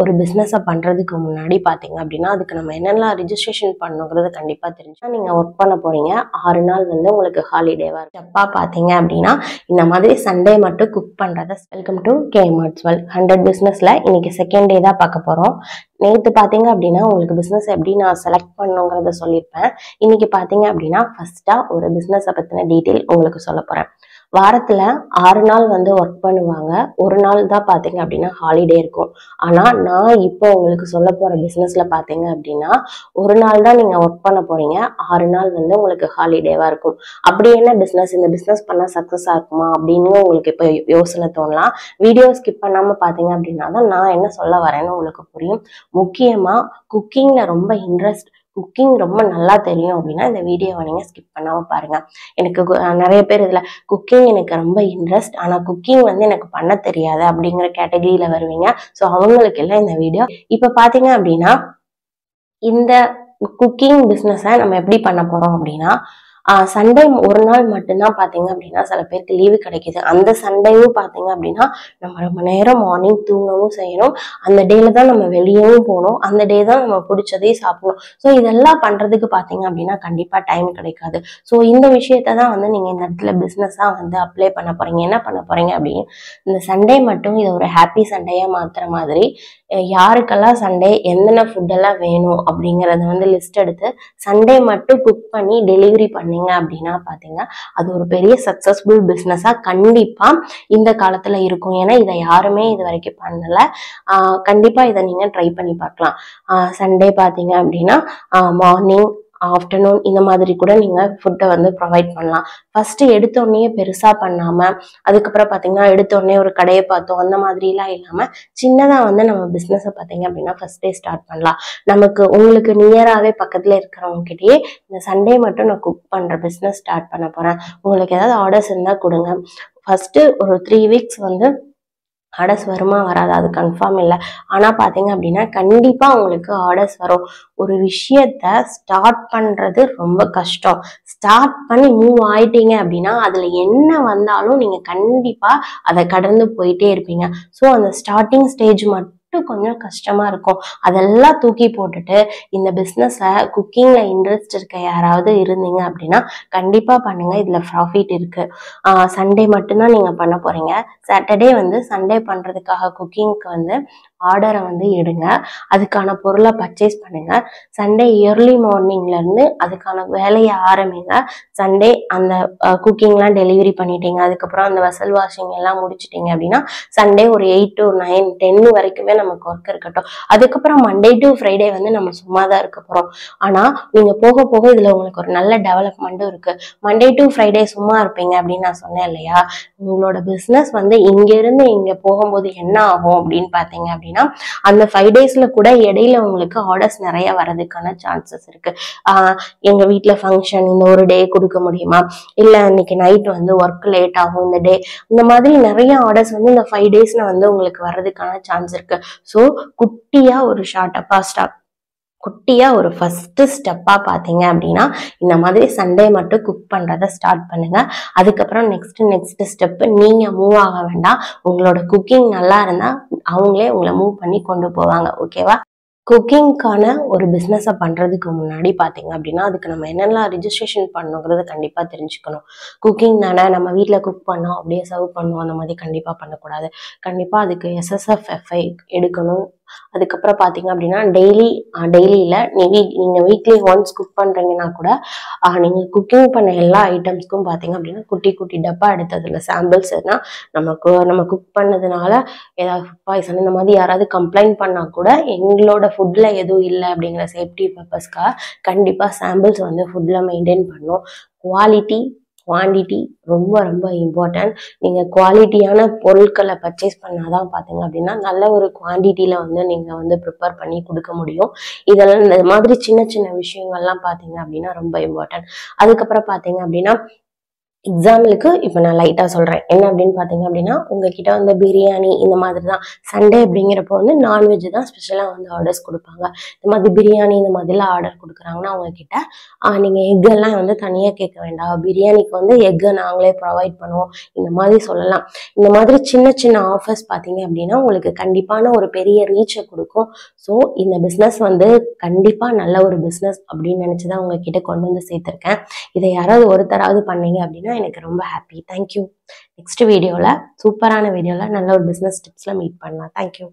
ஒரு பிஸ்னஸை பண்ணுறதுக்கு முன்னாடி பார்த்தீங்க அப்படின்னா அதுக்கு நம்ம என்னெல்லாம் ரிஜிஸ்ட்ரேஷன் பண்ணணுங்கிறது கண்டிப்பாக தெரிஞ்சா நீங்கள் ஒர்க் பண்ண போகிறீங்க. 6 நாள் வந்து உங்களுக்கு ஹாலிடேவாக இருக்கும். ஸ்டெப்பாக பார்த்தீங்க அப்படின்னா இந்த மாதிரி சண்டே மட்டும் குக் பண்ணுறத. வெல்கம் டு கேஎம்ஆர்ட்ஸ் வேர்ல்ட் 100 பிஸ்னஸில் இன்னைக்கு செகண்ட் டே தான் பார்க்க போகிறோம். நேற்று பார்த்தீங்க அப்படின்னா உங்களுக்கு பிஸ்னஸ் எப்படி நான் செலக்ட் பண்ணணுங்கிறத சொல்லியிருப்பேன். இன்னைக்கு பார்த்தீங்க அப்படின்னா ஃபர்ஸ்ட்டாக ஒரு பிஸ்னஸை பற்றின டீட்டெயில் உங்களுக்கு சொல்ல போகிறேன். வாரத்தில் 6 நாள் வந்து ஒர்க் பண்ணுவாங்க. ஒரு நாள் தான் பார்த்தீங்க அப்படின்னா ஹாலிடே இருக்கும். ஆனால் நான் இப்போ உங்களுக்கு சொல்ல போகிற பிஸ்னஸில் பார்த்தீங்க அப்படின்னா ஒரு நாள் தான் நீங்கள் ஒர்க் பண்ண போகிறீங்க. 6 நாள் வந்து உங்களுக்கு ஹாலிடேவாக இருக்கும். அப்படி என்ன பிஸ்னஸ், இந்த பிஸ்னஸ் பண்ணால் சக்ஸஸாக இருக்குமா அப்படின்னு உங்களுக்கு இப்போ யோசனை தோணலாம். வீடியோ ஸ்கிப் பண்ணாமல் பார்த்தீங்க அப்படின்னா தான் நான் என்ன சொல்ல வரேன்னு உங்களுக்கு புரியும். முக்கியமாக குக்கிங்கில் ரொம்ப இன்ட்ரெஸ்ட், குக்கிங் ரொம்ப நல்லா தெரியும் அப்படின்னா இந்த வீடியோவை நீங்கள் ஸ்கிப் பண்ணாமல் பாருங்கள். எனக்கு நிறைய பேர் இதில் குக்கிங் எனக்கு ரொம்ப இன்ட்ரெஸ்ட், ஆனால் குக்கிங் வந்து எனக்கு பண்ண தெரியாது அப்படிங்கிற கேட்டகரியில் வருவீங்க. ஸோ அவங்களுக்கு எல்லாம் இந்த வீடியோ. இப்போ பார்த்தீங்க அப்படின்னா இந்த குக்கிங் பிஸ்னஸை நம்ம எப்படி பண்ண போகிறோம் அப்படின்னா சண்டே ஒரு நாள் மட்டும்தான் பார்த்தீங்க அப்படின்னா சில பேருக்கு லீவு கிடைக்கிது. அந்த சண்டேவும் பார்த்தீங்க அப்படின்னா நம்ம ரொம்ப நேரம் மார்னிங் தூங்கவும் செய்யணும். அந்த டேல தான் நம்ம வெளியவும் போகணும். அந்த டே தான் நம்ம பிடிச்சதே சாப்பிடணும். ஸோ இதெல்லாம் பண்ணுறதுக்கு பார்த்தீங்க அப்படின்னா கண்டிப்பாக டைம் கிடைக்காது. ஸோ இந்த விஷயத்த தான் வந்து நீங்கள் இந்த இடத்துல பிஸ்னஸாக வந்து அப்ளை பண்ண போகிறீங்க. என்ன பண்ண போகிறீங்க அப்படின்னு இந்த சண்டே மட்டும் இதை ஒரு ஹாப்பி சண்டேயாக மாற்றுற மாதிரி யாருக்கெல்லாம் சண்டே என்னென்ன ஃபுட்டெல்லாம் வேணும் அப்படிங்கிறத வந்து லிஸ்ட் எடுத்து சண்டே மட்டும் குக் பண்ணி டெலிவரி பண்ணீங்க அப்படின்னா பார்த்தீங்க அது ஒரு பெரிய சக்ஸஸ்ஃபுல் பிஸ்னஸாக கண்டிப்பாக இந்த காலத்தில் இருக்கும். ஏன்னா இதை யாருமே இது வரைக்கும் பண்ணலை. கண்டிப்பாக இதை நீங்கள் ட்ரை பண்ணி பார்க்கலாம். சண்டே பார்த்தீங்க அப்படின்னா மார்னிங் ஆஃப்டர்நூன் இந்த மாதிரி கூட நீங்கள் ஃபுட்டை வந்து ப்ரொவைட் பண்ணலாம். ஃபஸ்ட்டு எடுத்தோடனே பெருசாக பண்ணாமல் அதுக்கப்புறம் பார்த்தீங்கன்னா எடுத்தோடனே ஒரு கடையை பார்த்தோம் அந்த மாதிரிலாம் இல்லாமல் சின்னதாக வந்து நம்ம பிஸ்னஸை பார்த்தீங்க அப்படின்னா ஃபஸ்ட்டே ஸ்டார்ட் பண்ணலாம். நமக்கு உங்களுக்கு நியராகவே பக்கத்தில் இருக்கிறவங்ககிட்டயே இந்த சண்டே மட்டும் நான் குக் பண்ணுற பிஸ்னஸ் ஸ்டார்ட் பண்ண போகிறேன், உங்களுக்கு ஏதாவது ஆர்டர்ஸ் இருந்தால் கொடுங்க. ஃபஸ்ட்டு ஒரு 3 வீக்ஸ் வந்து ஆர்டர்ஸ் வருமா வராது அது கன்ஃபார்ம் இல்லை. ஆனால் பார்த்தீங்க அப்படின்னா கண்டிப்பாக உங்களுக்கு ஆர்டர்ஸ் வரும். ஒரு விஷயத்த ஸ்டார்ட் பண்ணுறது ரொம்ப கஷ்டம். ஸ்டார்ட் பண்ணி மூவ் ஆயிட்டீங்க அப்படின்னா அதில் என்ன வந்தாலும் நீங்கள் கண்டிப்பாக அதை கடந்து போயிட்டே இருப்பீங்க. ஸோ அந்த ஸ்டார்டிங் ஸ்டேஜ் மட்டும் கொஞ்சம் கஷ்டமா இருக்கும். அதெல்லாம் தூக்கி போட்டுட்டு இந்த பிஸ்னஸை குக்கிங்கில் இன்ட்ரெஸ்ட் இருக்க யாராவது இருந்தீங்க அப்படின்னா கண்டிப்பாக பண்ணுங்க. இதில் ப்ராஃபிட் இருக்கு. சண்டே மட்டும்தான் நீங்கள் பண்ண போறீங்க. சாட்டர்டே வந்து சண்டே பண்ணுறதுக்காக குக்கிங்க்கு வந்து ஆர்டரை வந்து எடுங்க. அதுக்கான பொருளை பர்ச்சேஸ் பண்ணுங்க. சண்டே ஏர்லி மார்னிங்லேருந்து அதுக்கான வேலையை ஆரம்பிங்க. சண்டே அந்த குக்கிங்லாம் டெலிவரி பண்ணிட்டீங்க, அதுக்கப்புறம் அந்த வெசல் வாஷிங் எல்லாம் முடிச்சிட்டிங்க அப்படின்னா சண்டே ஒரு 8 to 9, 10 வரைக்குமே நமக்கு ஒர்க் இருக்கட்டும். அதுக்கப்புறம் மண்டே டு ஃப்ரைடே வந்து நம்ம சும்மா தான் இருக்க போகிறோம். ஆனால் நீங்கள் போக போக இதில் உங்களுக்கு ஒரு நல்ல டெவலப்மெண்ட்டும் இருக்குது. மண்டே டு ஃப்ரைடே சும்மா இருப்பீங்க அப்படின்னு நான் சொன்னேன் இல்லையா. உங்களோட பிஸ்னஸ் வந்து இங்கேருந்து இங்கே போகும்போது என்ன ஆகும் அப்படின்னு பார்த்தீங்க அப்படின்னா அந்த 5 டேஸ்ல கூட இடையில உங்களுக்கு ஆர்டர்ஸ் நிறைய வர்றதுக்கான சான்சஸ் இருக்கு. எங்க வீட்டுல ஃபங்க்ஷன், இந்த ஒரு டே கொடுக்க முடியுமா, இல்ல இன்னைக்கு நைட் வந்து ஒர்க் லேட் ஆகும் இந்த டே, இந்த மாதிரி நிறைய ஆர்டர்ஸ் வந்து இந்த 5 டேஸ்ல வந்து உங்களுக்கு வர்றதுக்கான சான்ஸ் இருக்கு. ஸோ குட்டியா ஒரு குட்டியா ஒரு ஃபர்ஸ்ட் ஸ்டெப்பா பார்த்தீங்க அப்படின்னா இந்த மாதிரி சண்டே மட்டும் குக் பண்றதை ஸ்டார்ட் பண்ணுங்க. அதுக்கப்புறம் நெக்ஸ்ட் ஸ்டெப் நீங்க மூவ் ஆக வேண்டாம். உங்களோட குக்கிங் நல்லா இருந்தா அவங்களே உங்களை மூவ் பண்ணி கொண்டு போவாங்க. ஓகேவா? குக்கிங்கான ஒரு பிஸ்னஸை பண்ணுறதுக்கு முன்னாடி பார்த்தீங்க அப்படின்னா அதுக்கு நம்ம என்னெல்லாம் ரிஜிஸ்ட்ரேஷன் பண்ணணுங்கிறத கண்டிப்பாக தெரிஞ்சுக்கணும். குக்கிங் தானே நம்ம வீட்டில் குக் பண்ணோம் அப்படியே சர்வ் பண்ணுவோம் அந்த மாதிரி கண்டிப்பாக பண்ணக்கூடாது. கண்டிப்பாக அதுக்கு SSFI எடுக்கணும். அதுக்கப்புறம் பார்த்தீங்க அப்படின்னா டெய்லியில் நீங்கள் வீக்லி ஒன்ஸ் குக் பண்ணுறீங்கன்னா கூட நீங்கள் குக்கிங் பண்ண எல்லா ஐட்டம்ஸ்க்கும் பார்த்தீங்க அப்படின்னா குட்டி குட்டி டப்பா எடுத்ததில்ல சாம்பிள்ஸ் எதுனா நம்ம குக் பண்ணதுனால ஏதாவது ஃபுட் பாய்சன் இந்த மாதிரி யாராவது கம்ப்ளைண்ட் பண்ணால் கூட எங்களோட ஃபுட்டில் எதுவும் இல்லை அப்படிங்கிற சேஃப்டி பர்பஸ்க்காக கண்டிப்பாக சாம்பிள்ஸ் வந்து ஃபுட்டில் மெயின்டைன் பண்ணணும். குவான்டிட்டி ரொம்ப ரொம்ப இம்பார்ட்டன்ட். நீங்கள் குவாலிட்டியான பொருட்களை பர்ச்சேஸ் பண்ணாதான் பார்த்தீங்க அப்படின்னா நல்ல ஒரு குவான்டிட்டியில் வந்து நீங்கள் வந்து ப்ரிப்பேர் பண்ணி கொடுக்க முடியும். இதெல்லாம் இந்த மாதிரி சின்ன சின்ன விஷயங்கள்லாம் பார்த்தீங்க அப்படின்னா ரொம்ப இம்பார்ட்டன்ட். அதுக்கப்புறம் பார்த்தீங்க அப்படின்னா எக்ஸாம்பிளுக்கு இப்போ நான் லைட்டாக சொல்கிறேன். என்ன அப்படின்னு பார்த்தீங்க அப்படின்னா, உங்ககிட்ட வந்து பிரியாணி இந்த மாதிரி தான் சண்டே அப்படிங்கிறப்போ வந்து நான்வெஜ் தான் ஸ்பெஷலாக வந்து ஆர்டர்ஸ் கொடுப்பாங்க. இந்த மாதிரி பிரியாணி இந்த மாதிரிலாம் ஆர்டர் கொடுக்குறாங்கன்னா அவங்கக்கிட்ட நீங்கள் எக்கெல்லாம் வந்து தனியாக கேட்க வேண்டாம், பிரியாணிக்கு வந்து எக்கை நாங்களே ப்ரொவைட் பண்ணுவோம், இந்த மாதிரி சொல்லலாம். இந்த மாதிரி சின்ன சின்ன ஆஃபர்ஸ் பார்த்தீங்க அப்படின்னா உங்களுக்கு கண்டிப்பான ஒரு பெரிய ரீச்சை கொடுக்கும். ஸோ இந்த பிஸ்னஸ் வந்து கண்டிப்பாக நல்ல ஒரு பிஸ்னஸ் அப்படின்னு நினச்சி தான் உங்ககிட்ட கொண்டு வந்து சேர்த்துருக்கேன். இதை யாராவது ஒருத்தராவது பண்ணீங்க அப்படின்னா எனக்கு ரொம்ப ஹாப்பி. தேங்க்யூ. நெக்ஸ்ட் வீடியோவில் சூப்பரான வீடியோவில் நல்ல ஒரு பிஸ்னஸ் டிப்ஸில் மீட் பண்ணலாம். தேங்க்யூ.